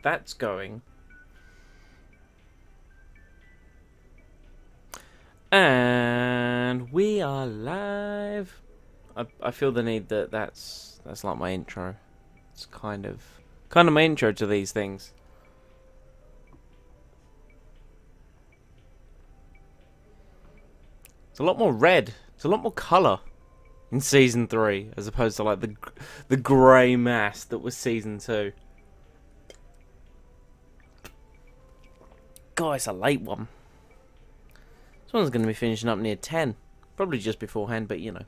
that's going. And we are live. I feel the need that that's like my intro. It's kind of my intro to these things. It's a lot more red. It's a lot more colour in season 3 as opposed to like the grey mass that was season 2. God, it's a late one. This one's going to be finishing up near 10. Probably just beforehand, but you know.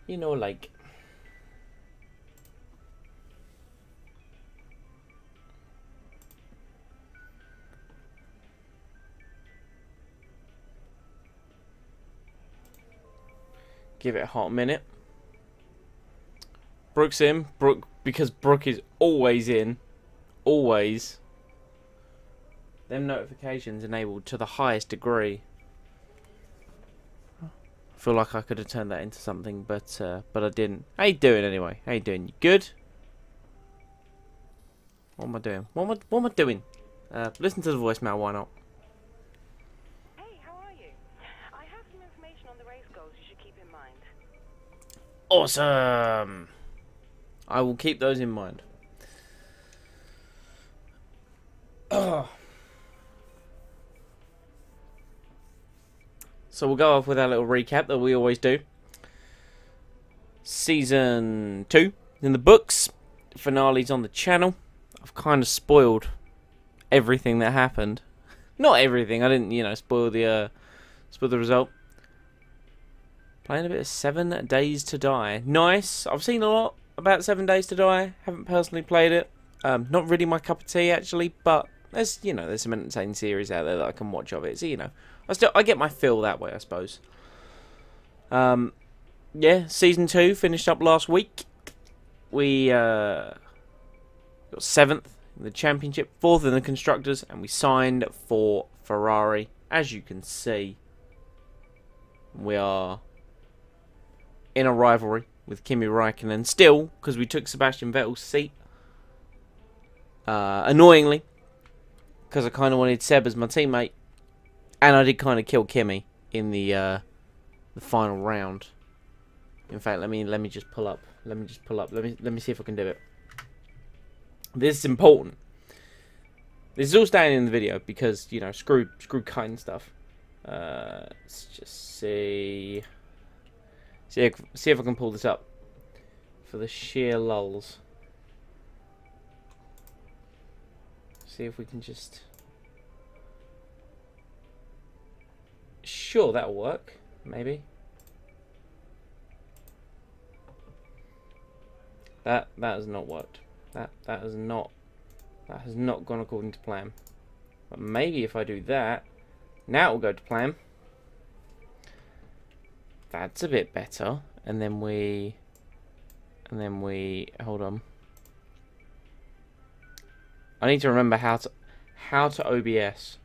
You know, like. Give it a hot minute. Brooke's in. Because Brooke is always in. Always. Them notifications enabled to the highest degree. I feel like I could have turned that into something, but I didn't. How you doing anyway? How you doing? You good? What am I doing? What am I doing? Listen to the voicemail. Why not? Hey, how are you? I have some information on the race goals you should keep in mind. Awesome. I will keep those in mind. Oh. So we'll go off with our little recap that we always do. Season 2 in the books. Finale's on the channel. I've kind of spoiled everything that happened. Not everything. I didn't, you know, spoil the result. Playing a bit of 7 Days to Die. Nice. I've seen a lot about 7 Days to Die. Haven't personally played it. Not really my cup of tea actually, but there's, you know, there's some entertaining series out there that I can watch of it. So, you know, I get my fill that way, I suppose. Yeah, season 2 finished up last week. We got 7th in the championship, 4th in the constructors, and we signed for Ferrari. As you can see, we are in a rivalry with Kimi Räikkönen still, because we took Sebastian Vettel's seat. Annoyingly, because I kind of wanted Seb as my teammate, and I did kind of kill Kimi in the final round. In fact, let me just pull up. Let me see if I can do it. This is important. This is all staying in the video because, you know, screw cutting stuff. Let's just see if I can pull this up for the sheer lulls. See if we can just. Sure, that'll work. Maybe. That has not worked. That has not gone according to plan. But maybe if I do that, now it will go to plan. That's a bit better. And then we hold on. I need to remember how to OBS.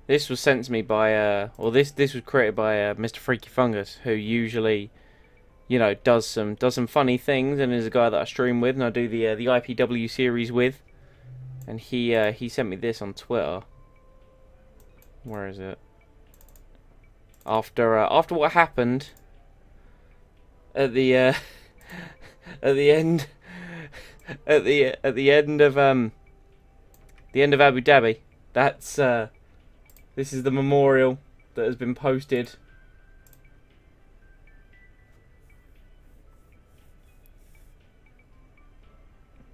This was sent to me by, or this was created by Mr. Freaky Fungus, who usually, you know, does some funny things, and is a guy that I stream with, and I do the IPW series with. And he sent me this on Twitter. Where is it? After what happened at the at the end at the end of Abu Dhabi. That's this is the memorial that has been posted.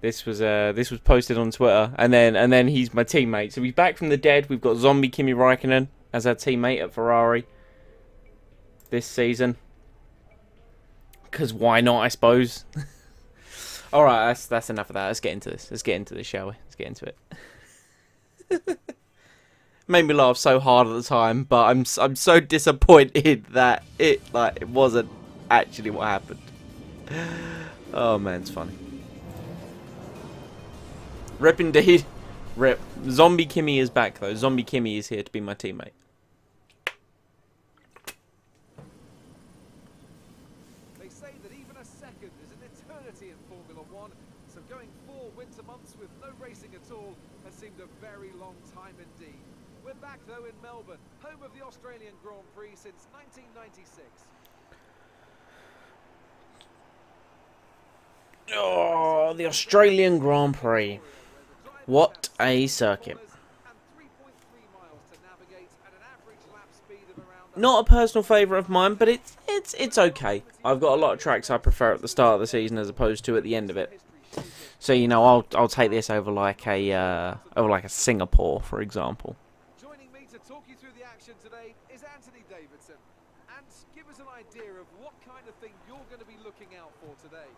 This was posted on Twitter, and then he's my teammate. So he's back from the dead. We've got zombie Kimi Räikkönen as our teammate at Ferrari this season. Because why not, I suppose. All right, that's enough of that. Let's get into this. Let's get into this, shall we? Let's get into it. Made me laugh so hard at the time, but I'm so disappointed that it wasn't actually what happened. Oh man, it's funny. Rip indeed. Rip. Zombie Kimmy is back though. Zombie Kimmy is here to be my teammate. They say that even a second is an eternity in Formula One, so going 4 winter months with no racing at all has seemed a very long time indeed. We're back though in Melbourne, home of the Australian Grand Prix since 1996. Oh, the Australian Grand Prix. What a circuit. Not a personal favourite of mine, but it's okay. I've got a lot of tracks I prefer at the start of the season as opposed to at the end of it. So you know, I'll take this over like a Singapore, for example. Joining me to talk you through the action today is Anthony Davidson, and give us an idea of what kind of thing you're going to be looking out for today.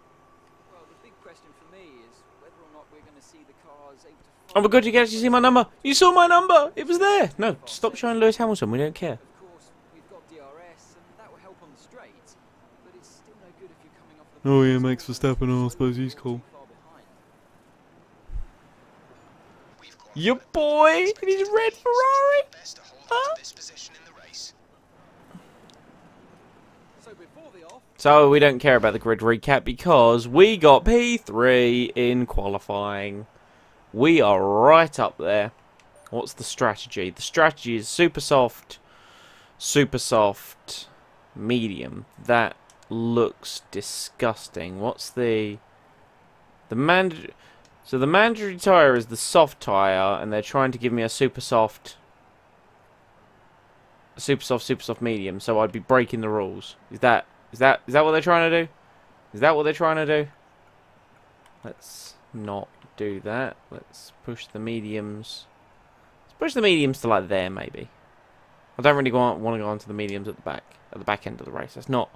Well, the big question for me is whether or not we're going to see the cars able to. Oh my god, you can actually see my number! You saw my number! It was there! No, stop showing Lewis Hamilton, we don't care. Of course, we've got DRS, and that will help on the straight, but it's still no good if you're coming off the. Oh yeah, Max Verstappen, I suppose he's cool. Your boy in his red Ferrari! Huh? So before the off, So we don't care about the grid recap because we got P3 in qualifying. We are right up there. What's the strategy? The strategy is super soft, medium. That looks disgusting. What's the mandatory? So the mandatory tyre is the soft tyre, and they're trying to give me a super soft medium. So I'd be breaking the rules. Is that what they're trying to do? Is that what they're trying to do? Let's not do that. Let's push the mediums. Let's push the mediums to like there, maybe. I don't really want to go onto the mediums at the back end of the race. That's not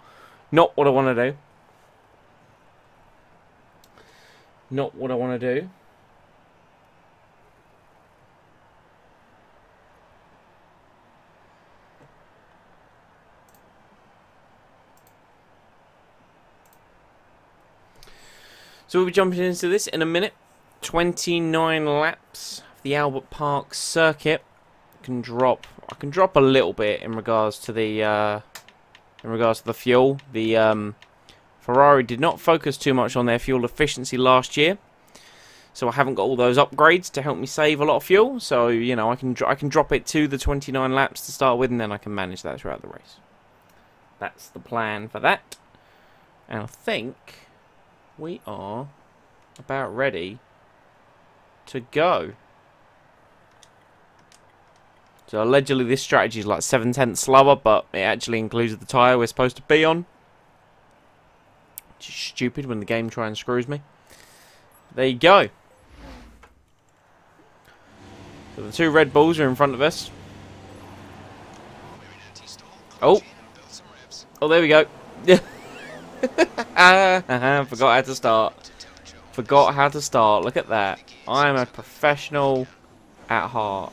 what I want to do. Not what I want to do. So we'll be jumping into this in a minute. 29 laps of the Albert Park circuit. I can drop a little bit in regards to the fuel. The Ferrari did not focus too much on their fuel efficiency last year, so I haven't got all those upgrades to help me save a lot of fuel. So you know, I can drop it to the 29 laps to start with, and then I can manage that throughout the race. That's the plan for that, and I think we are about ready to go. So allegedly this strategy is like 7/10 slower, but it actually includes the tyre we're supposed to be on. Which is stupid when the game tries and screws me. There you go. So the two Red Bulls are in front of us. Oh. Oh, there we go. Forgot how to start. Forgot how to start. Look at that. I'm a professional at heart.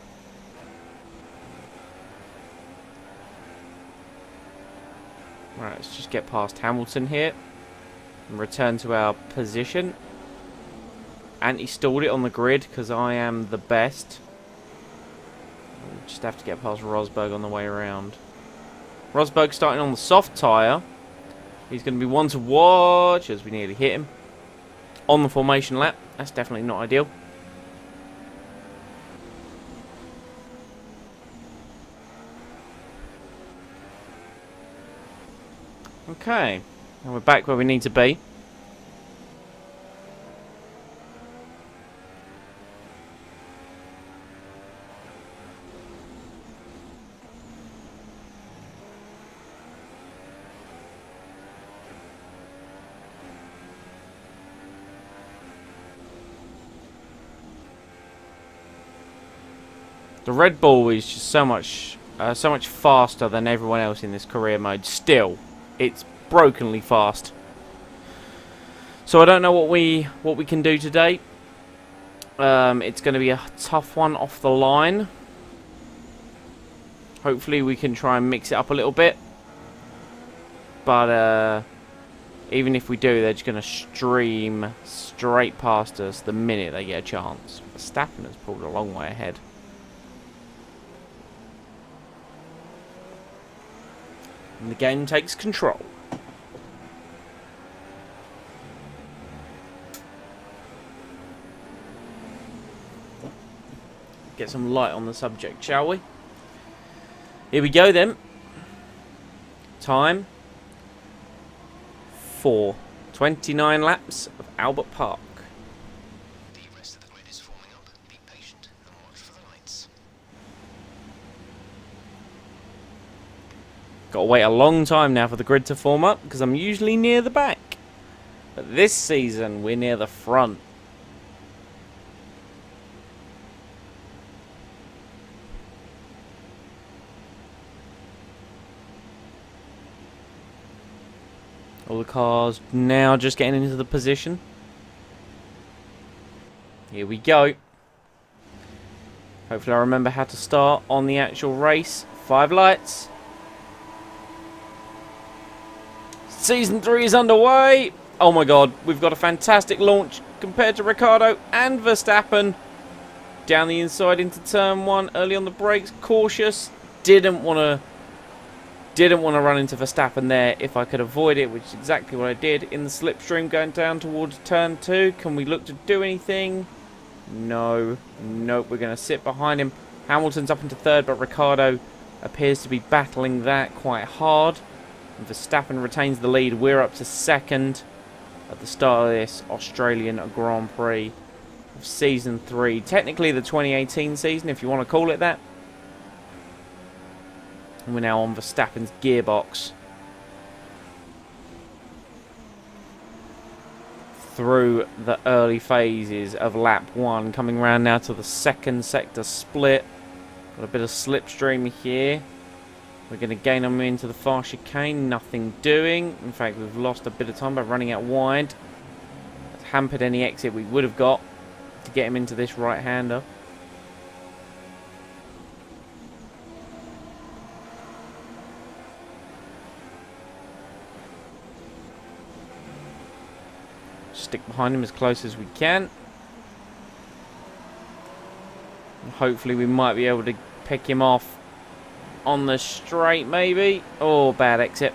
Right, let's just get past Hamilton here and return to our position. Anti-stalled it on the grid because I am the best. We'll just have to get past Rosberg on the way around. Rosberg starting on the soft tyre. He's going to be one to watch as we nearly hit him. On the formation lap. That's definitely not ideal. Okay. And we're back where we need to be. The Red Bull is just so much faster than everyone else in this career mode. Still, it's brokenly fast. So I don't know what we can do today. It's going to be a tough one off the line. Hopefully we can try and mix it up a little bit. But Even if we do, they're just going to stream straight past us the minute they get a chance. Verstappen has pulled a long way ahead. And the game takes control. Get some light on the subject, shall we? Here we go then. Time for 29 laps of Albert Park. The rest of the grid is forming up. Be patient and watch for the lights. Got to wait a long time now for the grid to form up because I'm usually near the back. But this season we're near the front. All the cars now just getting into the position. Here we go. Hopefully I remember how to start on the actual race. 5 lights. Season 3 is underway. Oh my god, we've got a fantastic launch compared to Ricciardo and Verstappen. Down the inside into turn 1, early on the brakes, cautious. Didn't want to run into Verstappen there if I could avoid it, which is exactly what I did. In the slipstream going down towards turn 2. Can we look to do anything? No. Nope, we're going to sit behind him. Hamilton's up into 3rd, but Ricciardo appears to be battling that quite hard. And Verstappen retains the lead. We're up to 2nd at the start of this Australian Grand Prix of Season 3. Technically the 2018 season, if you want to call it that. And we're now on Verstappen's gearbox. Through the early phases of lap 1. Coming round now to the 2nd sector split. Got a bit of slipstream here. We're going to gain on into the far chicane. Nothing doing. In fact, we've lost a bit of time by running out wide. That's hampered any exit we would have got to get him into this right-hander. Stick behind him as close as we can. And hopefully we might be able to pick him off on the straight, maybe. Oh, bad exit.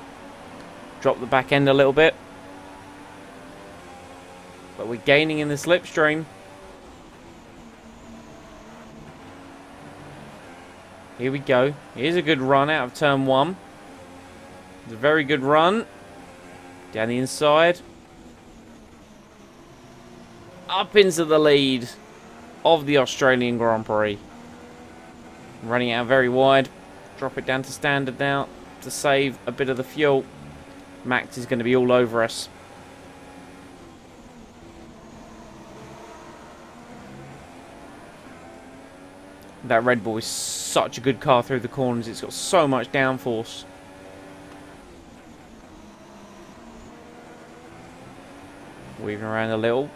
Drop the back end a little bit. But we're gaining in the slipstream. Here we go. Here's a good run out of turn 1. It's a very good run. Down the inside. Up into the lead of the Australian Grand Prix. Running out very wide. Drop it down to standard now to save a bit of the fuel. Max is going to be all over us. That Red Bull is such a good car through the corners. It's got so much downforce. Weaving around a little.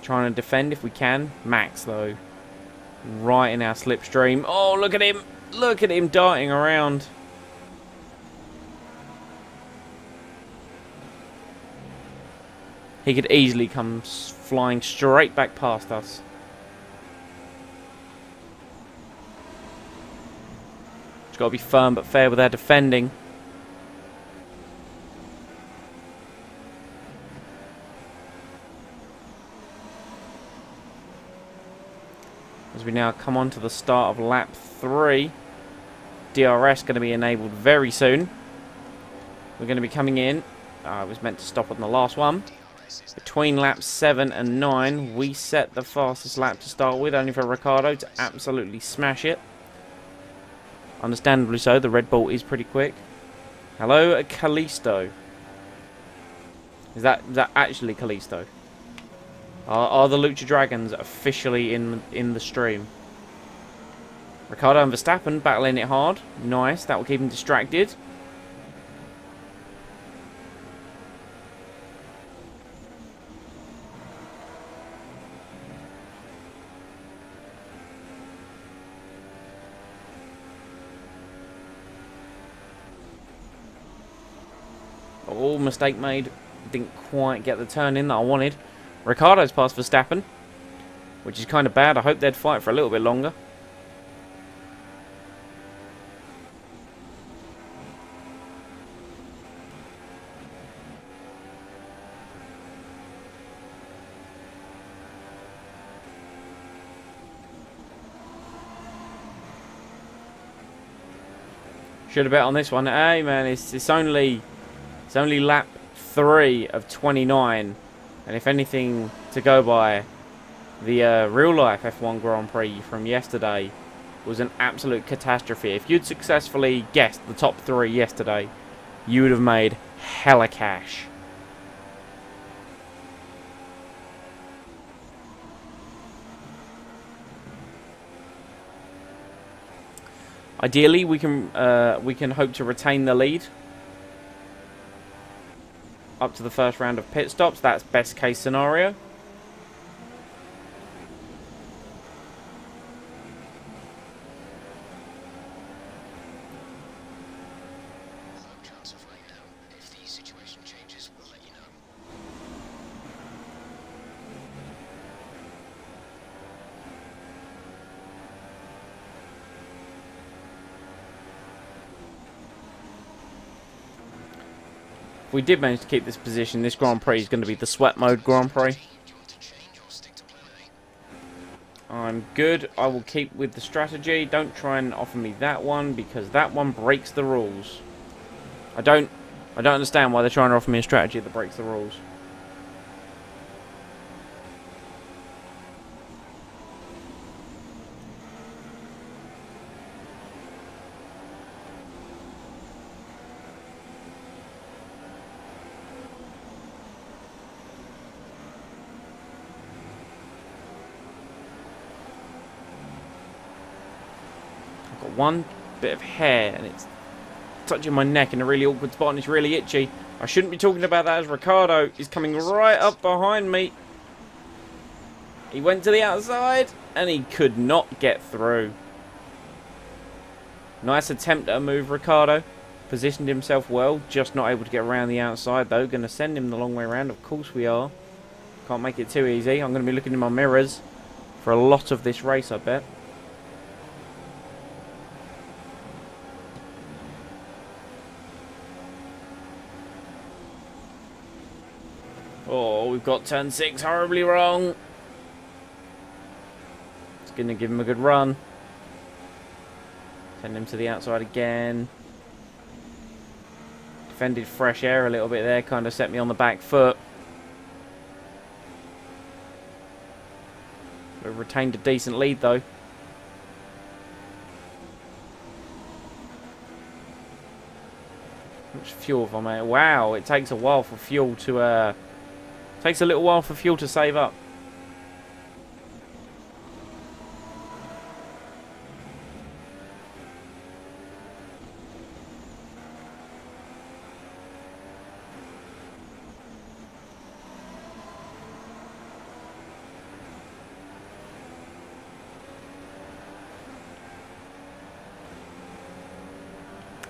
Trying to defend if we can. Max, though, right in our slipstream. Oh, look at him. Look at him darting around. He could easily come flying straight back past us. It's got to be firm but fair with our defending. As we now come on to the start of lap 3. DRS going to be enabled very soon. We're going to be coming in. I was meant to stop on the last one. Between laps 7 and 9, we set the fastest lap to start with, only for Ricciardo to absolutely smash it. Understandably so, the Red Bull is pretty quick. Hello, Callisto. Is that actually Callisto? Are the Lucha Dragons officially in the stream? Ricciardo and Verstappen battling it hard. Nice, that will keep him distracted. Oh, mistake made. Didn't quite get the turn in that I wanted. Ricciardo's past Verstappen, which is kind of bad. I hope they'd fight for a little bit longer. Should have bet on this one. Hey man, it's only lap 3 of 29, and if anything to go by, the real life F1 Grand Prix from yesterday was an absolute catastrophe. If you'd successfully guessed the top 3 yesterday, you would have made hella cash. Ideally, we can hope to retain the lead up to the first round of pit stops. That's best case scenario. No chance of rain now. If the situation changes, we'll let you know. If we did manage to keep this position, this Grand Prix is going to be the sweat mode Grand Prix. Do you want to change or stick to plan A? I'm good. I will keep with the strategy. Don't try and offer me that one, because that one breaks the rules. I don't understand why they're trying to offer me a strategy that breaks the rules. Got one bit of hair and it's touching my neck in a really awkward spot and it's really itchy. I shouldn't be talking about that, as Ricciardo is coming right up behind me. He went to the outside and he could not get through. Nice attempt at a move, Ricciardo. Positioned himself well, just not able to get around the outside though. Going to send him the long way around, of course we are. Can't make it too easy. I'm going to be looking in my mirrors for a lot of this race, I bet. Oh, we've got turn 6 horribly wrong. It's going to give him a good run. Send him to the outside again. Defended fresh air a little bit there. Kind of set me on the back foot. We've retained a decent lead though. How much fuel have I made? Wow, it takes a while for fuel to... Takes a little while for fuel to save up.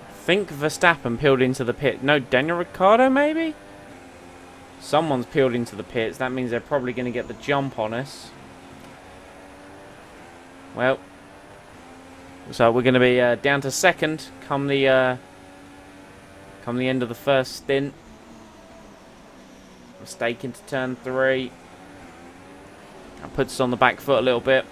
I think Verstappen peeled into the pit. No, Daniel Ricciardo maybe? Someone's peeled into the pits. That means they're probably going to get the jump on us. Well, so we're going to be down to second come the end of the first stint. Mistake into turn 3. That puts us on the back foot a little bit.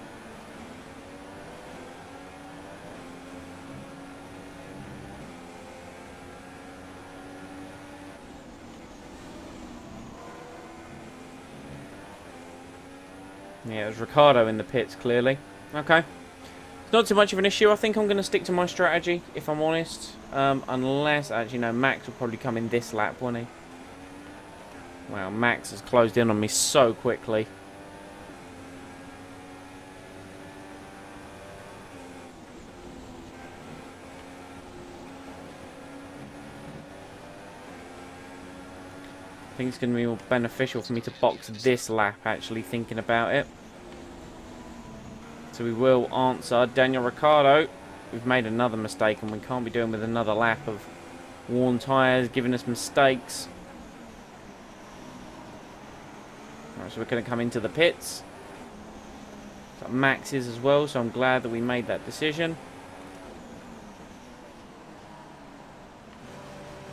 Yeah, there's Ricciardo in the pits, clearly. Okay. It's not too much of an issue. I think I'm going to stick to my strategy, if I'm honest. Unless, actually, no, Max will probably come in this lap, won't he? Wow, Max has closed in on me so quickly. I think it's going to be more beneficial for me to box this lap, actually, thinking about it. So we will answer Daniel Ricciardo. We've made another mistake and we can't be doing with another lap of worn tyres, giving us mistakes. Right, so we're going to come into the pits. Got Max's as well, so I'm glad that we made that decision.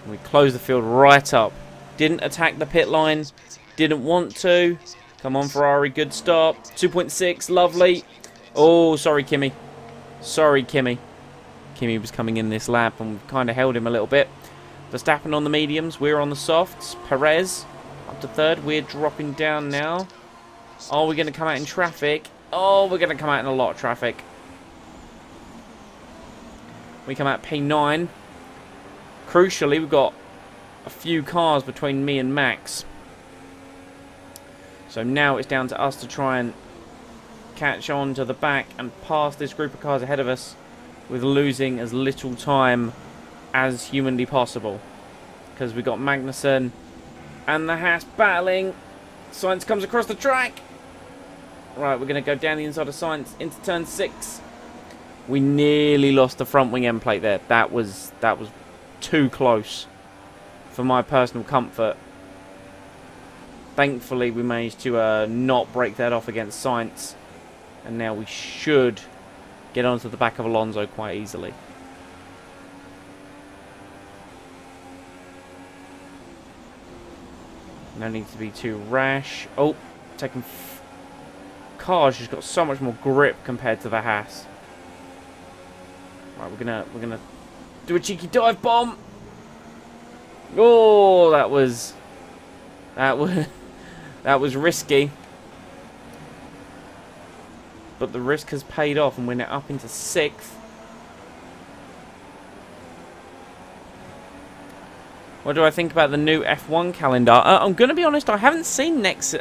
We closed the field right up. Didn't attack the pit line. Didn't want to. Come on, Ferrari. Good stop. 2.6. Lovely. Oh, sorry, Kimi. Sorry, Kimi. Kimi was coming in this lap and we kind of held him a little bit. Verstappen on the mediums. We're on the softs. Perez up to third. We're dropping down now. Oh, we're going to come out in traffic. Oh, we're going to come out in a lot of traffic. We come out P9. Crucially, we've got a few cars between me and Max. So now it's down to us to try and catch on to the back and pass this group of cars ahead of us with losing as little time as humanly possible. Because we've got Magnussen and the Haas battling. Sainz comes across the track. Right, we're going to go down the inside of Sainz into turn 6. We nearly lost the front wing end plate there. That was too close for my personal comfort. Thankfully, we managed to not break that off against Sainz. And now we should get onto the back of Alonso quite easily. No need to be too rash. Oh, taking... Car's just got so much more grip compared to the Haas. Right, we're gonna do a cheeky dive bomb. Oh, that was risky. But the risk has paid off and we're now up into 6th. What do I think about the new F1 calendar? I'm going to be honest, I haven't seen next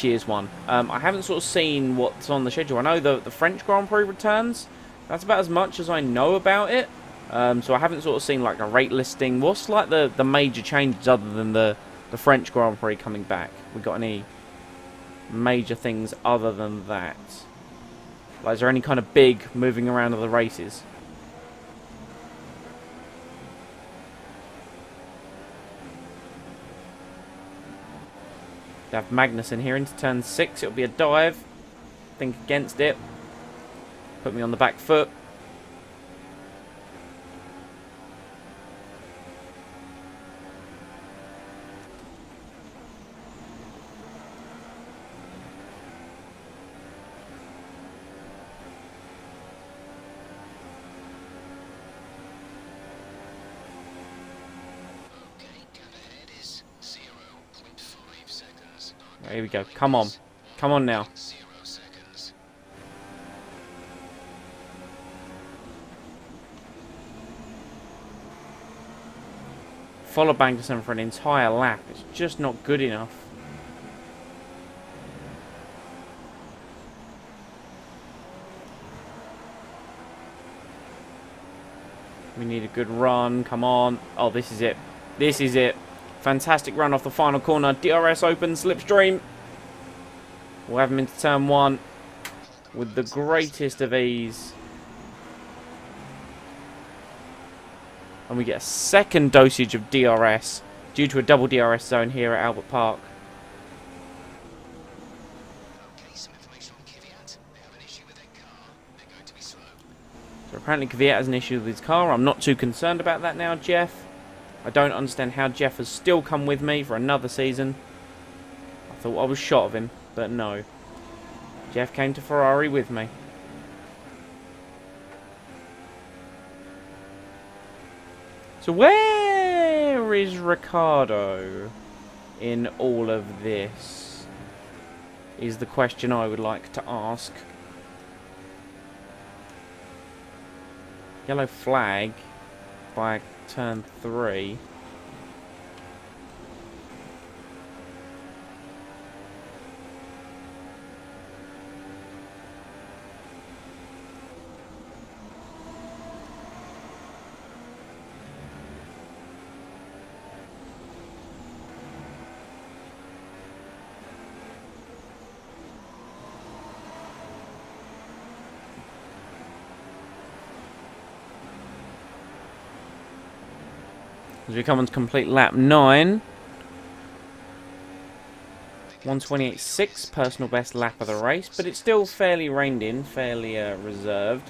year's one. I haven't sort of seen what's on the schedule. I know the French Grand Prix returns. That's about as much as I know about it. So I haven't sort of seen like a rate listing. What's like the major changes other than the French Grand Prix coming back? We got any major things other than that? Like, is there any kind of big moving around of the races? They have Magnussen here into turn 6. It'll be a dive. Think against it. Put me on the back foot. Here we go. Come on. Come on now. Follow Magnussen for an entire lap. It's just not good enough. We need a good run. Come on. Oh, this is it. This is it. Fantastic run off the final corner. DRS open, slipstream. We'll have him into turn 1 with the greatest of ease. And we get a second dosage of DRS due to a double DRS zone here at Albert Park. Okay, some information on Kvyat. They have an issue with their car. They're going to be slow. So apparently Kvyat has an issue with his car. I'm not too concerned about that now, Jeff. I don't understand how Jeff has still come with me for another season. I thought I was shot of him, but no. Jeff came to Ferrari with me. So where is Ricciardo in all of this? Is the question I would like to ask. Yellow flag by turn 3. As we come on to complete lap 9. 128.6, personal best lap of the race, but it's still fairly reined in, fairly reserved.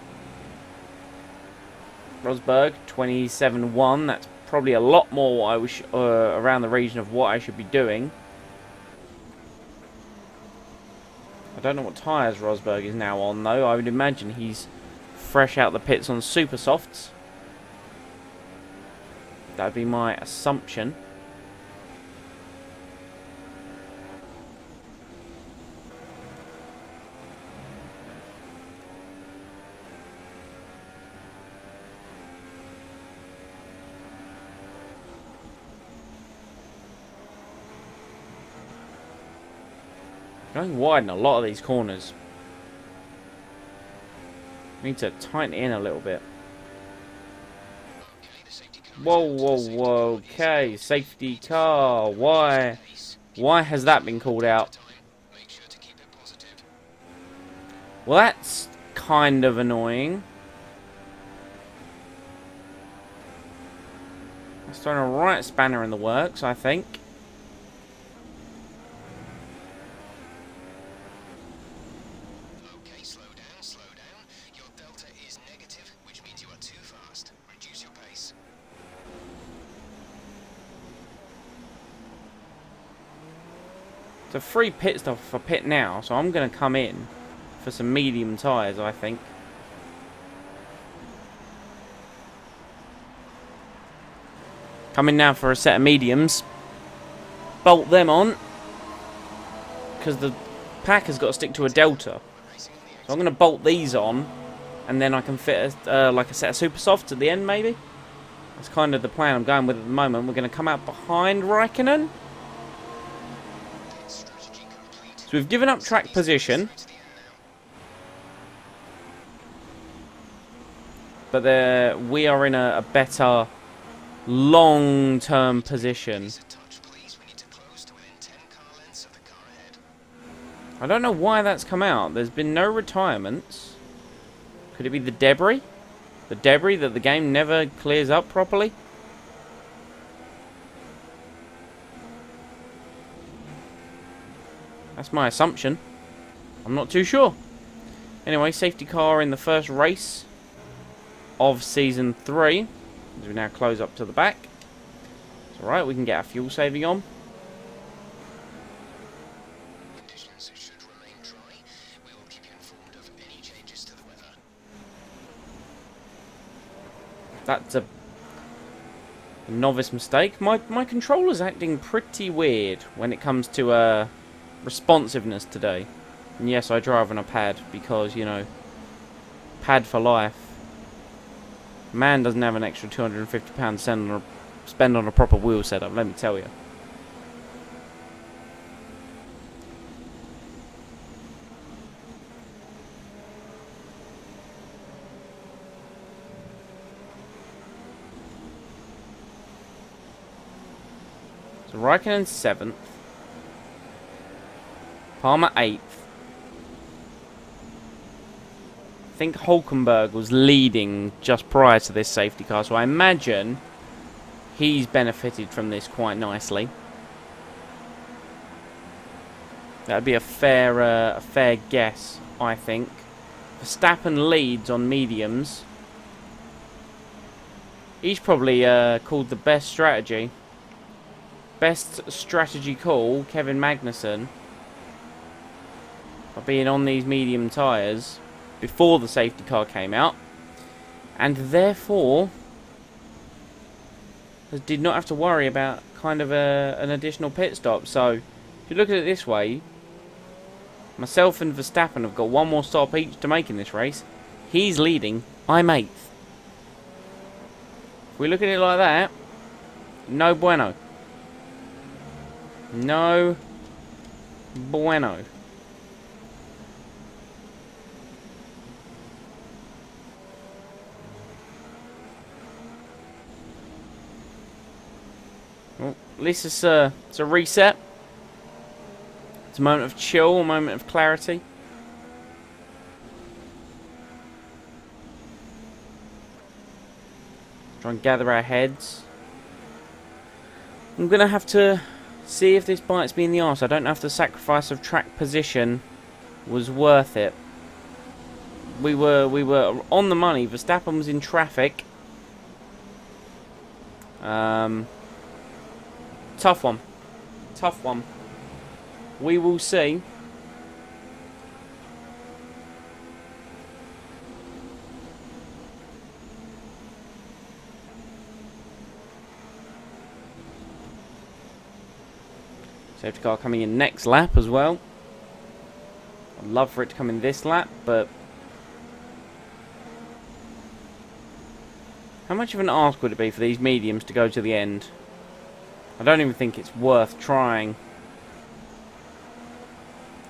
Rosberg, 27.1, that's probably a lot more what I was around the region of what I should be doing. I don't know what tyres Rosberg is now on though. I would imagine he's fresh out the pits on super softs. That would be my assumption. Going wide in a lot of these corners. Need to tighten it in a little bit. Whoa, whoa, whoa. Okay, safety car. Why? Why has that been called out? Well, that's kind of annoying. That's throwing a right spanner in the works, I think. It's a free pit stop for pit now, so I'm going to come in for some medium tyres, I think. Come in now for a set of mediums. Bolt them on, because the pack has got to stick to a delta. So I'm going to bolt these on, and then I can fit like a set of super softs at the end, maybe. That's kind of the plan I'm going with at the moment. We're going to come out behind Raikkonen. So we've given up track position, but we are in a better long-term position. I don't know why that's come out. There's been no retirements. Could it be the debris? The debris that the game never clears up properly? That's my assumption. I'm not too sure. Anyway, safety car in the first race of Season 3. As we now close up to the back. It's alright, we can get our fuel saving on. Conditions should remain dry. We will keep you informed of any changes to the weather. That's a novice mistake. My controller's acting pretty weird when it comes to responsiveness today. And yes, I drive on a pad because, you know, pad for life. Man doesn't have an extra £250 spend on a proper wheel setup, let me tell you. So Raikkonen 7th. Palmer 8th. I think Hulkenberg was leading just prior to this safety car, so I imagine he's benefited from this quite nicely. That would be a fair guess, I think. Verstappen leads on mediums. He's probably called the best strategy. Best strategy call, Kevin Magnussen. By being on these medium tyres before the safety car came out, and therefore did not have to worry about kind of an additional pit stop. So if you look at it this way, myself and Verstappen have got one more stop each to make in this race. He's leading, I'm 8th. If we look at it like that, no bueno. No bueno. Well, at least it's a reset. It's a moment of chill, a moment of clarity. Try and gather our heads. I'm going to have to See if this bites me in the arse. I don't know if the sacrifice of track position was worth it. We were on the money. Verstappen was in traffic. Tough one. Tough one. We will see. Safety car coming in next lap as well. I'd love for it to come in this lap, but how much of an ask would it be for these mediums to go to the end? I don't even think it's worth trying.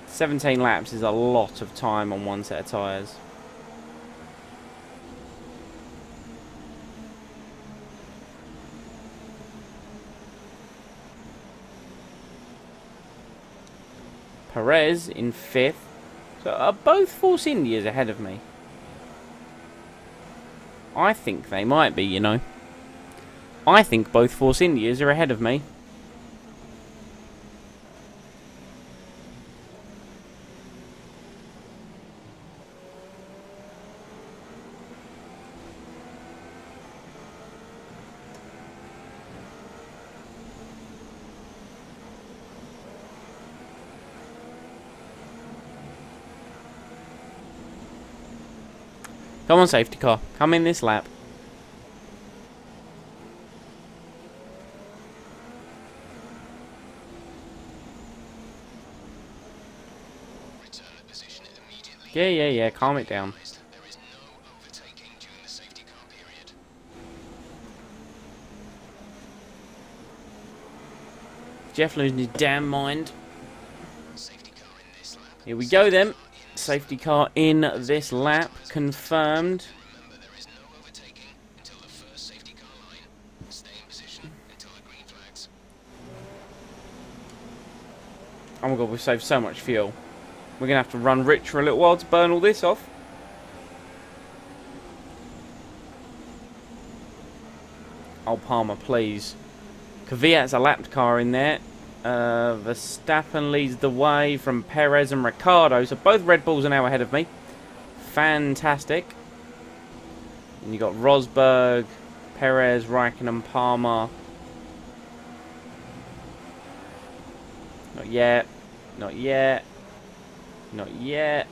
17 laps is a lot of time on one set of tyres. Perez in 5th. So are both Force Indias ahead of me? I think they might be, you know. I think both Force Indias are ahead of me. Come on, safety car. Come in this lap. Return the position immediately. Yeah. Calm it down. There is no overtaking during the safety car period. Jeff losing his damn mind. Safety car in this lap. Here we go then. Safety car in this lap. Confirmed. Remember, there is no overtaking until the first safety car line. Stay in position until the green flags. Oh my god, we've saved so much fuel. We're going to have to run rich for a little while to burn all this off. Oh, Palmer, please. Kvyat's a lapped car in there. Verstappen leads the way from Perez and Ricciardo. So both Red Bulls are now ahead of me. Fantastic. And you got Rosberg, Perez, Raikkonen, Palmer. Not yet. Not yet. Not yet.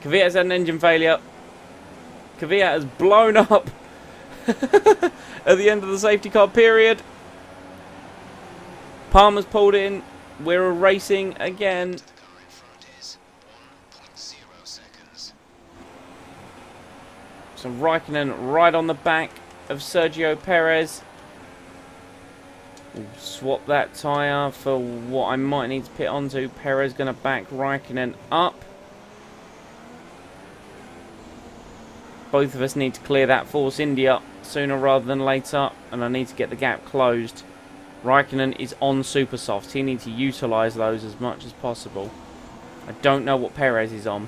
Kvyat's had an engine failure. Kvyat has blown up at the end of the safety car period. Palmer's pulled in. We're racing again. The car in front is 1.0 seconds. So Raikkonen right on the back of Sergio Perez. We'll swap that tyre for what I might need to pit onto. Perez going to back Raikkonen up. Both of us need to clear that Force India sooner rather than later. And I need to get the gap closed. Raikkonen is on super softs. He needs to utilise those as much as possible. I don't know what Perez is on.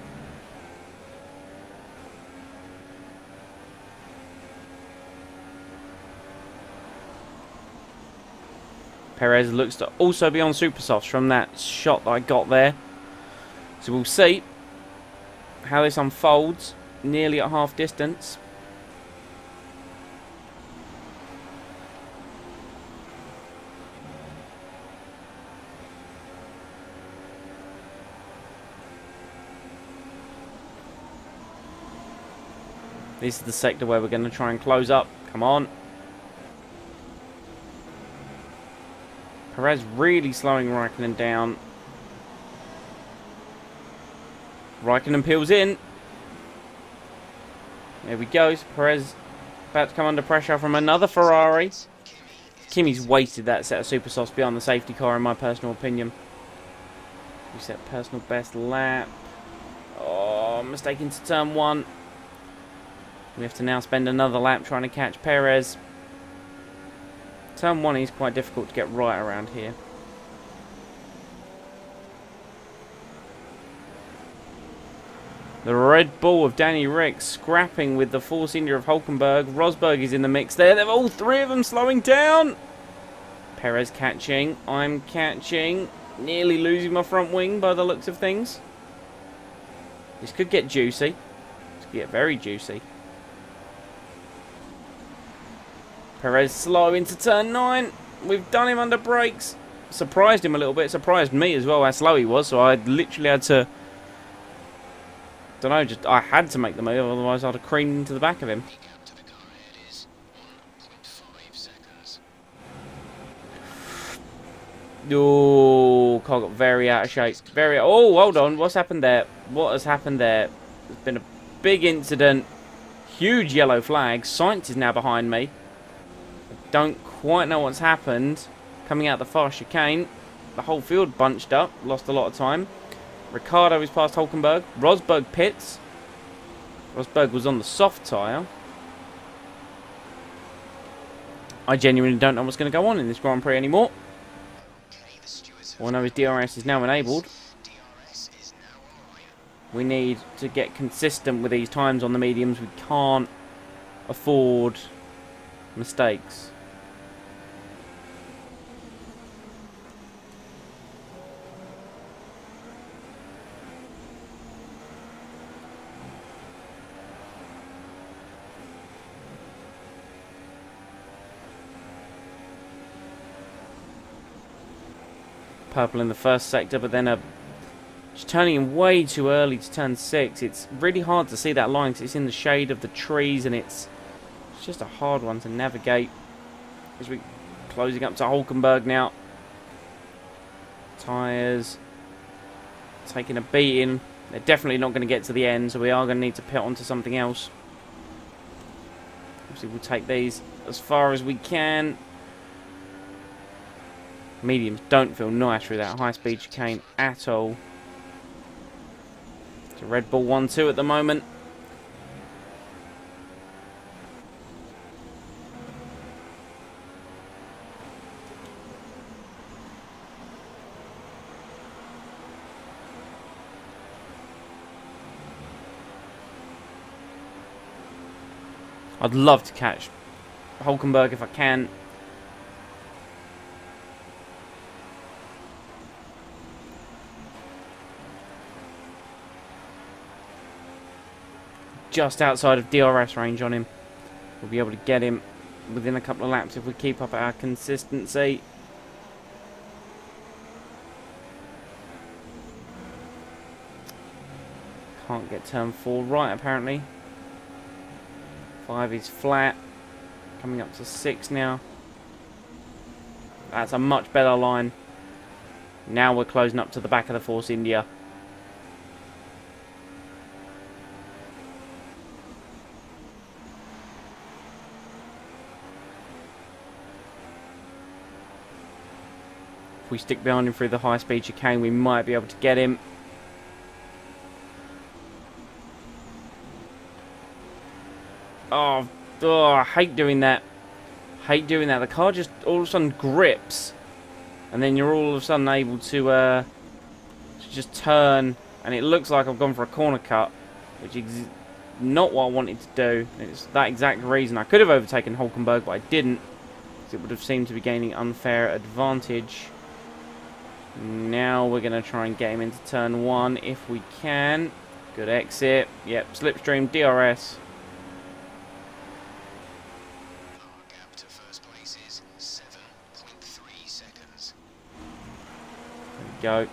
Perez looks to also be on super softs from that shot that I got there. So we'll see how this unfolds. Nearly at half distance. This is the sector where we're going to try and close up. Come on. Perez really slowing Raikkonen down. Raikkonen peels in. There we go. So Perez about to come under pressure from another Ferrari. Kimi's wasted that set of super softs beyond the safety car in my personal opinion. We set personal best lap. Oh, mistake into turn 1. We have to now spend another lap trying to catch Perez. Turn 1 is quite difficult to get right around here. The Red Bull of Danny Rick scrapping with the Force India of Hulkenberg. Rosberg is in the mix there. They're all three of them slowing down. Perez catching. I'm catching. Nearly losing my front wing by the looks of things. This could get juicy. This could get very juicy. Perez slow into turn 9. We've done him under brakes. Surprised him a little bit. Surprised me as well how slow he was. So I literally had to... Don't know, just I had to make the move. Otherwise I'd have creamed into the back of him. Gap to the car ahead is 1.5 seconds. Oh, car got very out of shape. Very... Oh, hold on. What's happened there? What has happened there? There's been a big incident. Huge yellow flag. Sainz is now behind me. I don't quite know what's happened. Coming out the fast chicane. The whole field bunched up. Lost a lot of time. Ricardo is past Hulkenberg. Rosberg pits. Rosberg was on the soft tyre. I genuinely don't know what's going to go on in this Grand Prix anymore. Okay, the stewards All I know is DRS is now enabled. DRS is now online. We need to get consistent with these times on the mediums. We can't afford mistakes. Purple in the first sector, but then just turning in way too early to turn 6. It's really hard to see that line because it's in the shade of the trees, and it's just a hard one to navigate. As we're closing up to Hulkenberg now. Tyres taking a beating. They're definitely not going to get to the end, so we are going to need to pit onto something else. Obviously, we'll take these as far as we can. Mediums don't feel nice through that high-speed chicane at all. It's a Red Bull 1-2 at the moment. I'd love to catch Hulkenberg if I can. Just outside of DRS range on him. We'll be able to get him within a couple of laps if we keep up our consistency. Can't get turn 4 right apparently. 5 is flat. Coming up to 6 now. That's a much better line. Now we're closing up to the back of the Force India. If we stick behind him through the high-speed chicane, we might be able to get him. Oh, I hate doing that. Hate doing that. The car just all of a sudden grips, and then you're all of a sudden able to just turn, and it looks like I've gone for a corner cut, which is not what I wanted to do. It's that exact reason. I could have overtaken Hulkenberg, but I didn't, because it would have seemed to be gaining unfair advantage. Now we're going to try and get him into turn 1 if we can. Good exit. Yep, slipstream, DRS. Our gap to first place is 7.3 seconds. There we go.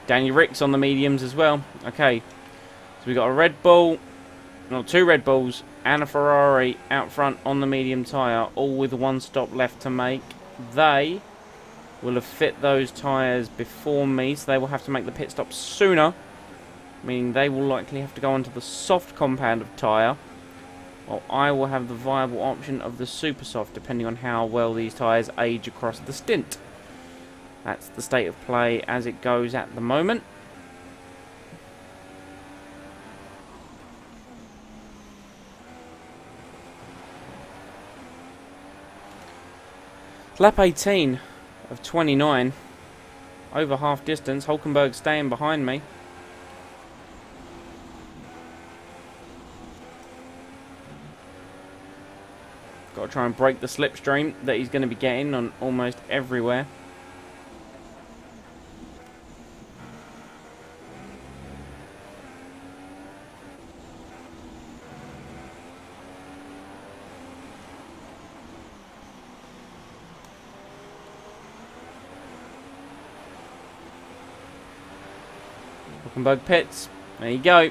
Danny Rick's on the mediums as well. Okay, so we got a Red Bull, no, 2 Red Bulls and a Ferrari out front on the medium tyre, all with 1 stop left to make. They will have fit those tyres before me, so they will have to make the pit stop sooner, meaning they will likely have to go onto the soft compound of tyre, while I will have the viable option of the super soft, depending on how well these tyres age across the stint. That's the state of play as it goes at the moment. Lap 18 of 29, over half distance. Hulkenberg staying behind me. Got Got to try and break the slipstream that he's going to be getting on almost everywhere. Bug pits. There you go.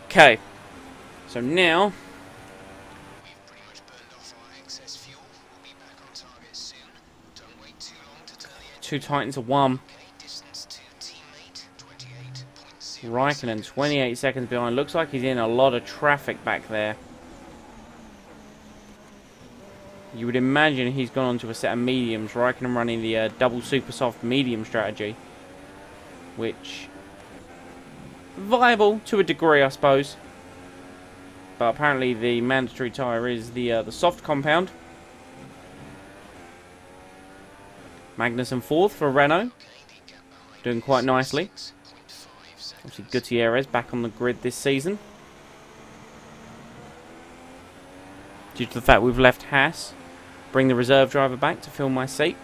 Okay. So now We've pretty much burned off our excess fuel. We'll be back on target soon. Don't wait too long to turn the engine. 2 Titans to 1. Okay, distance to teammate 28.0. Raikkonen 28 seconds behind. Looks like he's in a lot of traffic back there. You would imagine he's gone onto a set of mediums. Raikkonen running the double super soft medium strategy, which viable to a degree, I suppose. But apparently the mandatory tyre is the soft compound. Magnussen 4th for Renault. Doing quite nicely. Obviously Gutierrez back on the grid this season. Due to the fact we've left Haas. Bring the reserve driver back to fill my seat.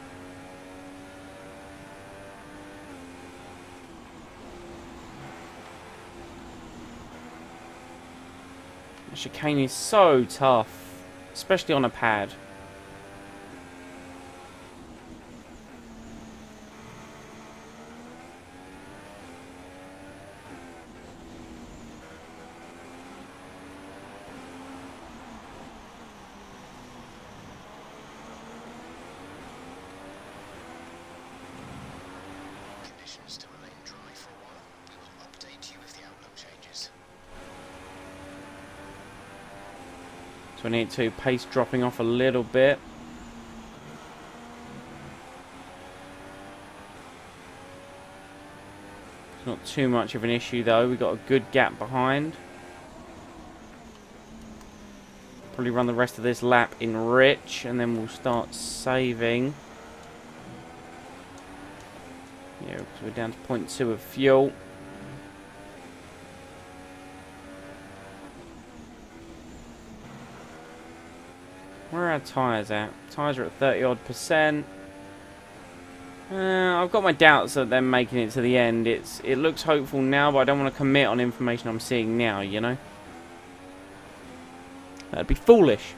The chicane is so tough, especially on a pad. Conditions to remain dry for a while. We will update you if the outlook changes. 22, pace dropping off a little bit. It's not too much of an issue though. We've got a good gap behind. Probably run the rest of this lap in rich and then we'll start saving. Yeah, because we're down to 0.2 of fuel. Where are our tyres at? Tyres are at 30 odd %. I've got my doubts that they're making it to the end. It looks hopeful now, but I don't want to commit on information I'm seeing now, you know? That'd be foolish.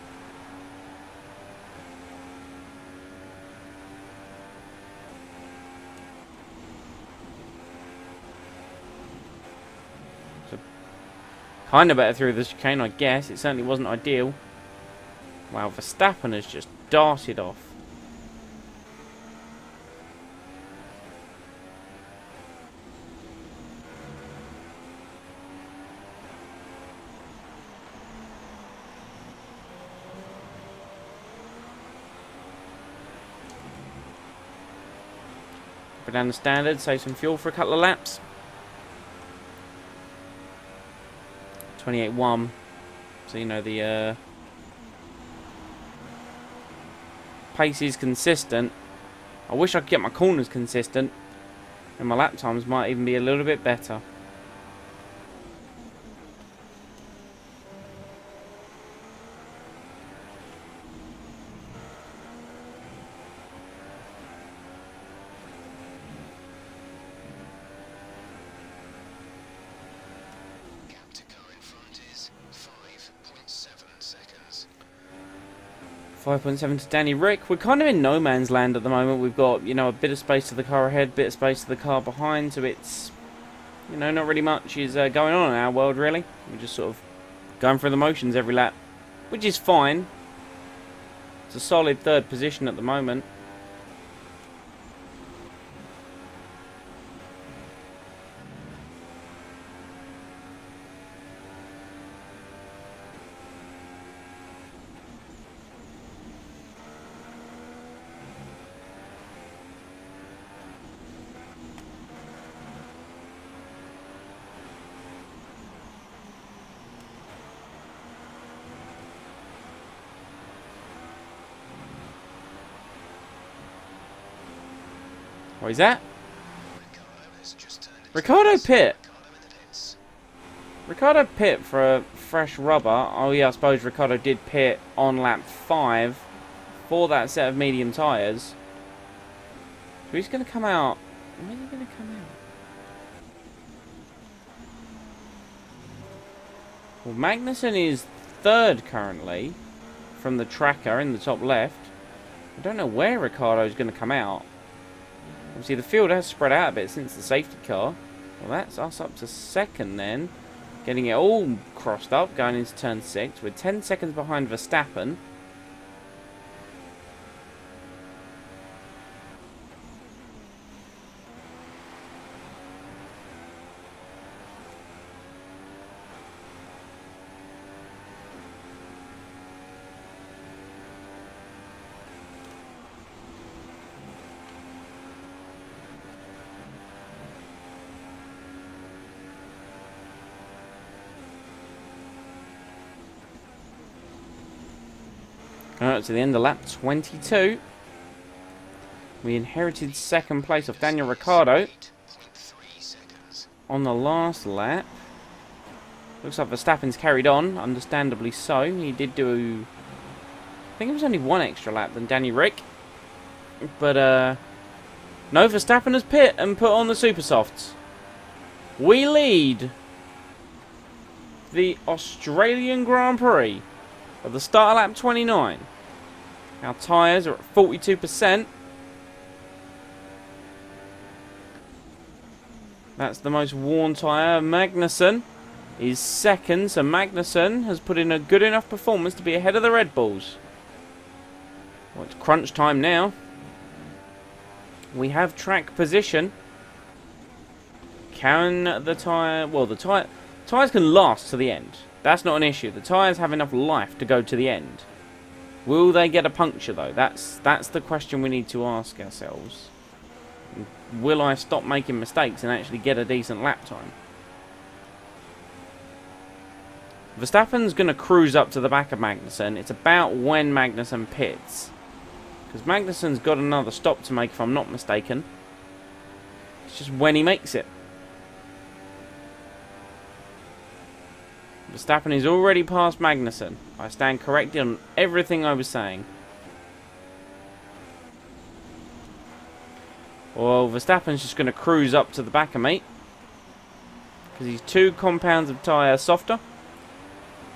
So, kind of better through the chicane, I guess. It certainly wasn't ideal. Wow, Verstappen has just darted off. Go down the standard, save some fuel for a couple of laps. 28.1. So you know the pace is consistent. I wish I could get my corners consistent, and my lap times might even be a little bit better. Gap to car in front is 5.7 seconds. 5.7 to Danny Rick. We're kind of in no man's land at the moment. We've got, you know, a bit of space to the car ahead, bit of space to the car behind, so it's, you know, not really much is going on in our world, really. We're just sort of going through the motions every lap, which is fine. It's a solid third position at the moment. What is that? Ricardo has just turned into Ricardo pit. Ricardo in the pits. Ricardo pit for a fresh rubber. Oh yeah, I suppose Ricciardo did pit on lap 5 for that set of medium tyres. So he's going to come out. When is he going to come out? Well, Magnussen is 3rd currently from the tracker in the top left. I don't know where Ricciardo is going to come out. Obviously, the field has spread out a bit since the safety car. Well, that's us up to 2nd then. Getting it all crossed up, going into turn 6. We're 10 seconds behind Verstappen. Alright, to the end of lap 22. We inherited 2nd place off Daniel Ricciardo on the last lap. Looks like Verstappen's carried on, understandably so. He did do, I think it was only 1 extra lap than Danny Rick. But, no, Verstappen has pit and put on the super softs. We lead the Australian Grand Prix at the start of lap 29. Our tyres are at 42%. That's the most worn tyre. Magnussen is 2nd, so Magnussen has put in a good enough performance to be ahead of the Red Bulls. Well, it's crunch time now. We have track position. Can the tyre... Well, the tyres can last to the end. That's not an issue. The tyres have enough life to go to the end. Will they get a puncture, though? That's the question we need to ask ourselves. Will I stop making mistakes and actually get a decent lap time? Verstappen's going to cruise up to the back of Magnussen. It's about when Magnussen pits. Because Magnussen's got another stop to make, if I'm not mistaken. It's just when he makes it. Verstappen is already past Magnussen. I stand corrected on everything I was saying. Well, Verstappen's just going to cruise up to the back of me. Because he's 2 compounds of tyre softer.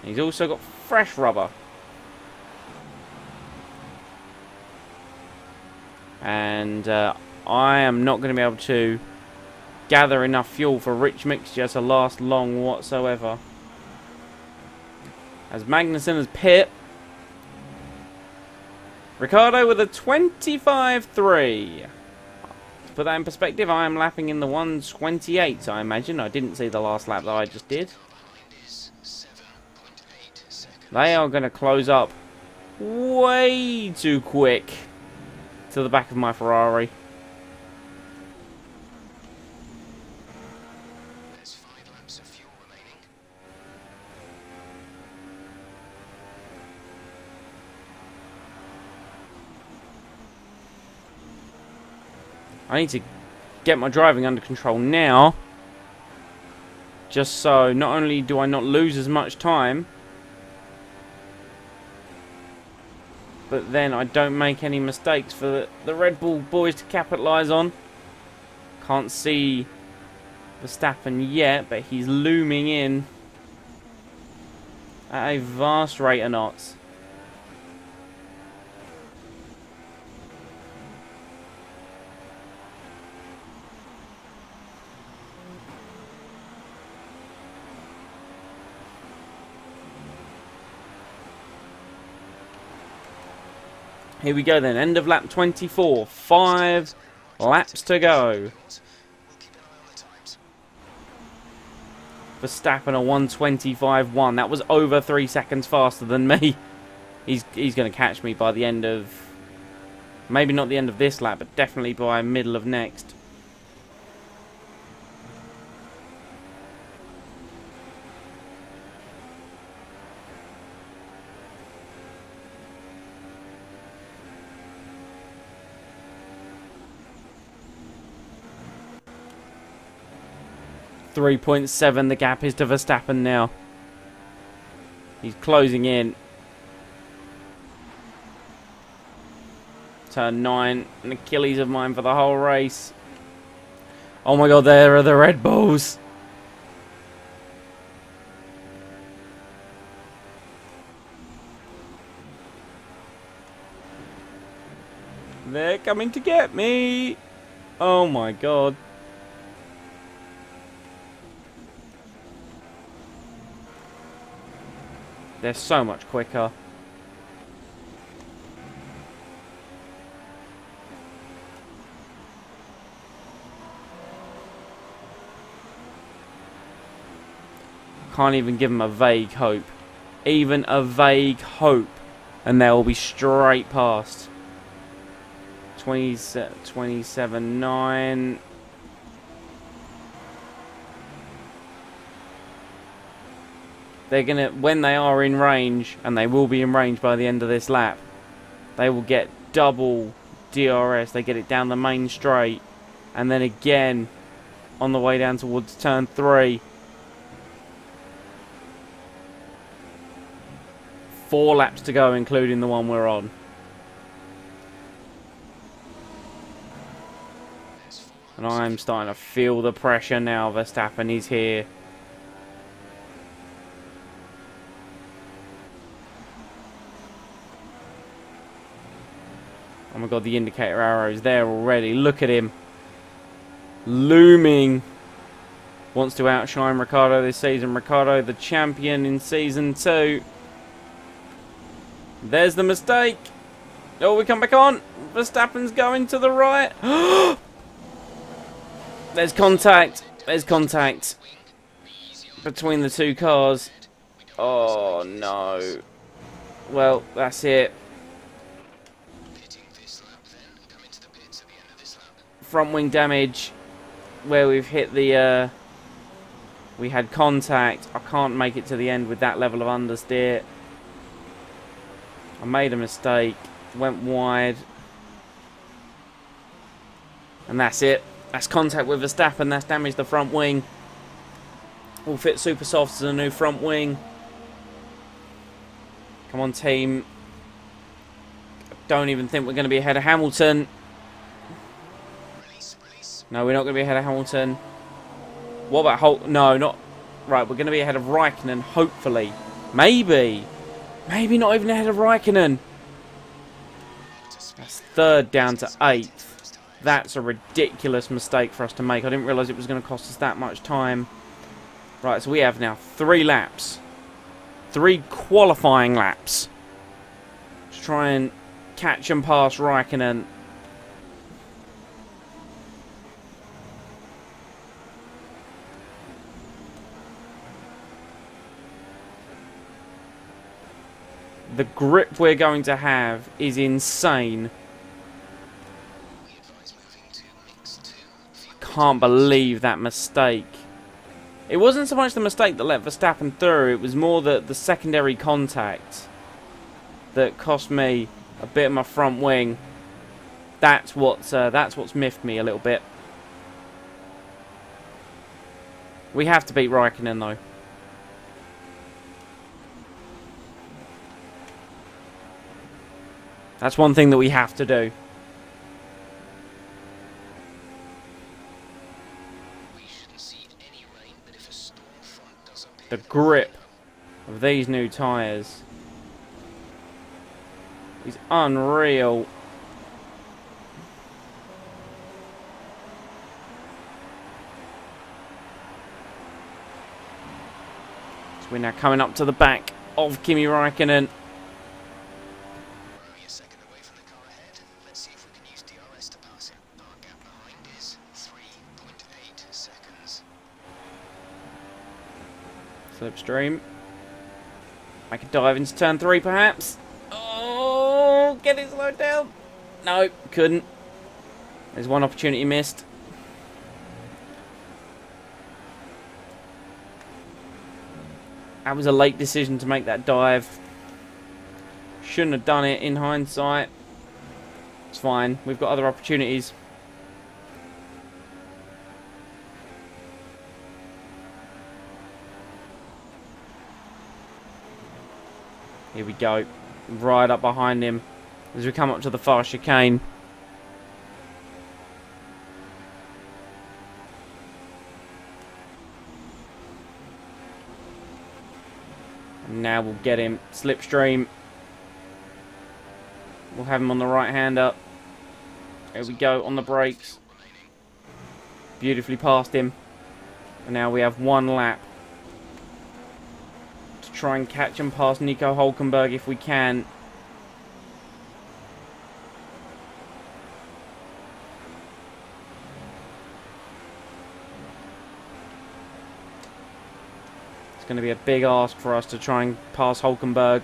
He's also got fresh rubber. And I am not going to be able to gather enough fuel for rich mixture to last long whatsoever. As Magnussen has pit. Ricciardo with a 25.3. To put that in perspective, I am lapping in the 1:28, I imagine. I didn't see the last lap that I just did. They are going to close up way too quick to the back of my Ferrari. There's 5 laps of fuel remaining. I need to get my driving under control now. Just so not only do I not lose as much time, but then I don't make any mistakes for the Red Bull boys to capitalise on. Can't see Verstappen yet, but he's looming in at a vast rate of knots. Here we go then, end of lap 24, 5 laps to go. We'll keep an eye on the times. Verstappen a 1:25.1. That was over 3 seconds faster than me. He's going to catch me by the end of... Maybe not the end of this lap, but definitely by middle of next. .7 the gap is to Verstappen now. He's closing in. Turn 9. An Achilles of mine for the whole race. Oh my god, there are the Red Bulls. They're coming to get me. Oh my god. They're so much quicker. Can't even give them a vague hope. Even a vague hope. And they'll be straight past. 27.9. They're gonna, when they are in range, and they will be in range by the end of this lap, they will get double DRS. They get it down the main straight, and then again on the way down towards turn 3. 4 laps to go, including the one we're on. And I'm starting to feel the pressure now. Verstappen is here. Oh my god, the indicator arrow's there already. Look at him. Looming. Wants to outshine Ricciardo this season. Ricciardo, the champion in Season 2. There's the mistake. Oh, we come back on. Verstappen's going to the right. There's contact. There's contact between the two cars. Oh, no. Well, that's it. Front wing damage. Where we've hit the... we had contact. I can't make it to the end with that level of understeer. I made a mistake. Went wide. And that's it. That's contact with Verstappen. That's damaged the front wing. Will fit super soft as a new front wing. Come on, team. Don't even think we're going to be ahead of Hamilton. No, we're not going to be ahead of Hamilton. What about no, not... Right, we're going to be ahead of Raikkonen, hopefully. Maybe. Maybe not even ahead of Raikkonen. That's 3rd down to 8th. That's a ridiculous mistake for us to make. I didn't realise it was going to cost us that much time. Right, so we have now 3 laps. 3 qualifying laps. To try and catch and pass Raikkonen. The grip we're going to have is insane. Can't believe that mistake. It wasn't so much the mistake that let Verstappen through, it was more the secondary contact that cost me a bit of my front wing. That's what's miffed me a little bit. We have to beat Raikkonen though. That's one thing that we have to do. The grip of these new tyres is unreal. So we're now coming up to the back of Kimi Raikkonen. Slipstream. Make a dive into turn 3 perhaps. Oh, get it slowed down. No, couldn't. There's one opportunity missed. That was a late decision to make that dive. Shouldn't have done it in hindsight. It's fine. We've got other opportunities. Here we go. Right up behind him as we come up to the far chicane. And now we'll get him. Slipstream. We'll have him on the right-hander. There we go, on the brakes. Beautifully past him. And now we have one lap to try and catch and pass Nico Hulkenberg if we can. It's going to be a big ask for us to try and pass Hulkenberg.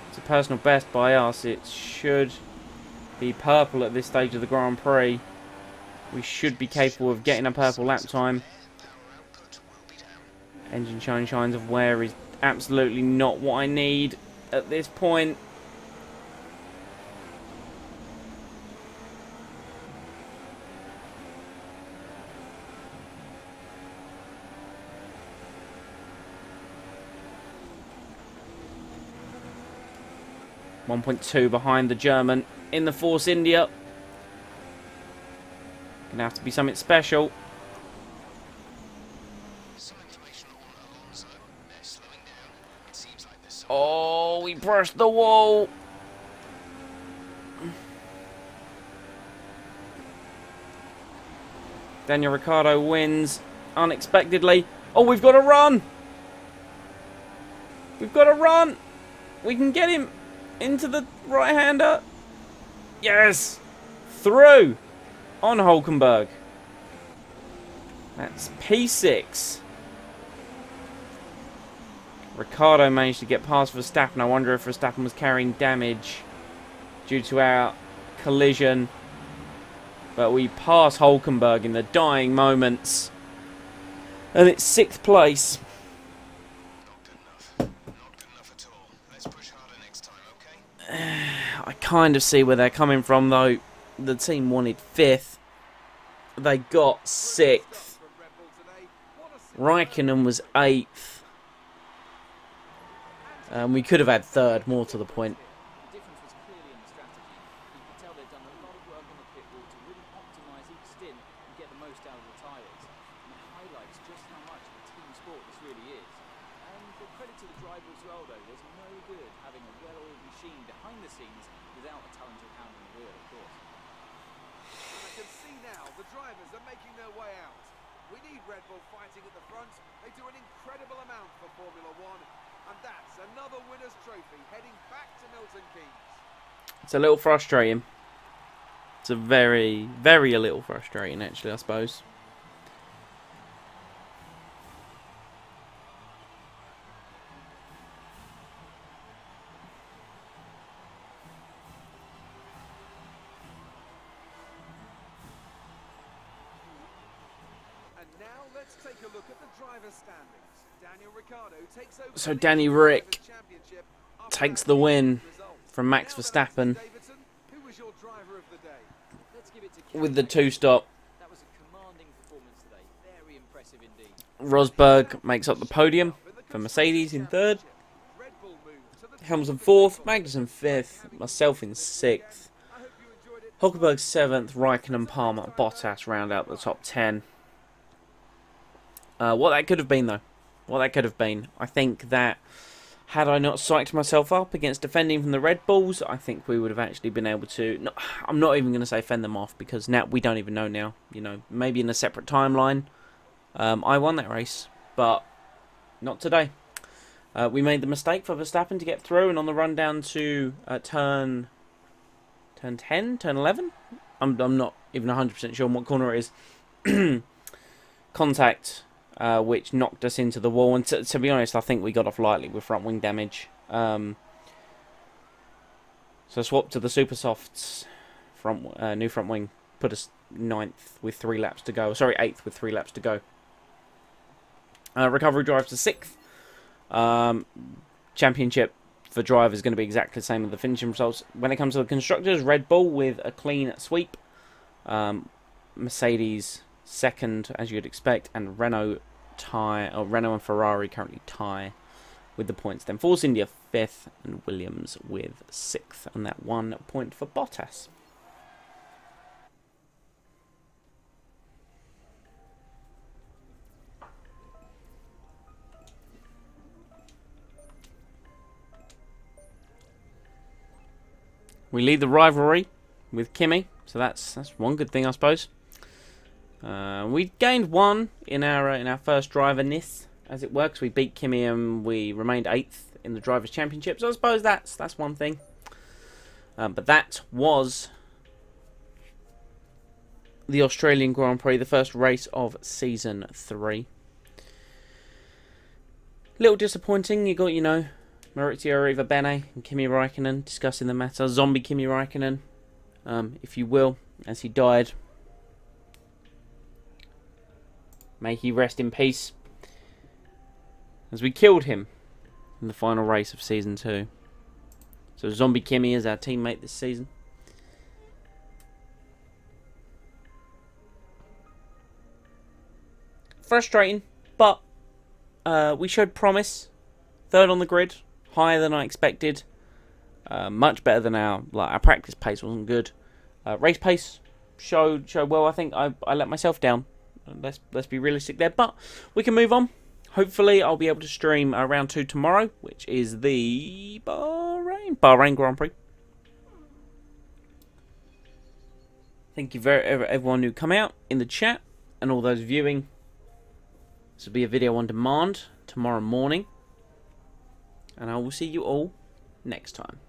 It's a personal best by us. It should be purple at this stage of the Grand Prix. We should be capable of getting a purple lap time. Engine shines of wear is absolutely not what I need at this point. .2 behind the German in the Force India. Gonna have to be something special. Oh, we brushed the wall. Daniel Ricciardo wins unexpectedly. Oh, we've got to run. We've got to run. We can get him into the right-hander. Yes. Through on Hulkenberg. That's P6. Ricciardo managed to get past Verstappen. I wonder if Verstappen was carrying damage due to our collision. But we pass Hulkenberg in the dying moments. And it's 6th place. Not good enough at all. Let's push harder next time, okay? I kind of see where they're coming from, though. The team wanted 5th. They got 6th. Raikkonen was 8th. We could have had 3rd, more to the point. The difference was clearly in the strategy. You could tell they'd done a lot of work on the pit wall to really optimise each stint and get the most out of the tyres. And it highlights just how much of a team sport this really is. And the credit to the driver as well, though. There's no good having a well-oiled machine behind the scenes without a talented hand on the wheel, of course. And I can see now the drivers are making their way out. We need Red Bull fighting at the front. They do an incredible amount for Formula One. And that's another winner's trophy heading back to Milton Keynes. It's a little frustrating. It's a very, very a little frustrating, actually, I suppose. And now let's take a look at the driver's standings. Daniel Ricciardo takes over. So Danny Rick takes the win from Max Verstappen with the 2-stop. That was a commanding performance today. Very impressive indeed. Rosberg makes up the podium for Mercedes in 3rd. Hamilton 4th, Magnussen 5th, myself in 6th. Hulkenberg 7th, Raikkonen, Palmer, Bottas round out the top 10. What that could have been, though. What that could have been. I think that had I not psyched myself up against defending from the Red Bulls, I think we would have actually been able to... No, I'm not even going to say fend them off, because now we don't even know now. You know, maybe in a separate timeline. I won that race, but not today. We made the mistake for Verstappen to get through, and on the run down to turn 10, turn 11? I'm not even 100% sure on what corner it is. Contact... which knocked us into the wall, and to be honest, I think we got off lightly with front wing damage. So swap to the Super Softs new front wing, put us 9th with 3 laps to go. Sorry, 8th with 3 laps to go. Recovery drive to 6th. Championship for drivers is going to be exactly the same as the finishing results. When it comes to the constructors, Red Bull with a clean sweep. Mercedes 2nd, as you'd expect, and Renault and Ferrari currently tie with the points. Then Force India 5th, and Williams with 6th, and that 1 point for Bottas. We lead the rivalry with Kimi, so that's one good thing, I suppose. We gained 1 in our first driver-ness, as it works. We beat Kimi and we remained 8th in the Drivers' Championship, so I suppose that's one thing. But that was the Australian Grand Prix, the first race of Season 3. Little disappointing. You got, you know, Maurizio Arriva-Bene and Kimi Räikkönen discussing the matter. Zombie Kimi Räikkönen, if you will, as he died. May he rest in peace. As we killed him in the final race of Season 2. So Zombie Kimi is our teammate this season. Frustrating, but we showed promise. 3rd on the grid. Higher than I expected. Much better than our practice pace wasn't good. Race pace showed well. I think I let myself down. Let's be realistic there, but we can move on. Hopefully, I'll be able to stream round 2 tomorrow, which is the Bahrain Grand Prix. Thank you everyone who come out in the chat and all those viewing. This will be a video on demand tomorrow morning. And I will see you all next time.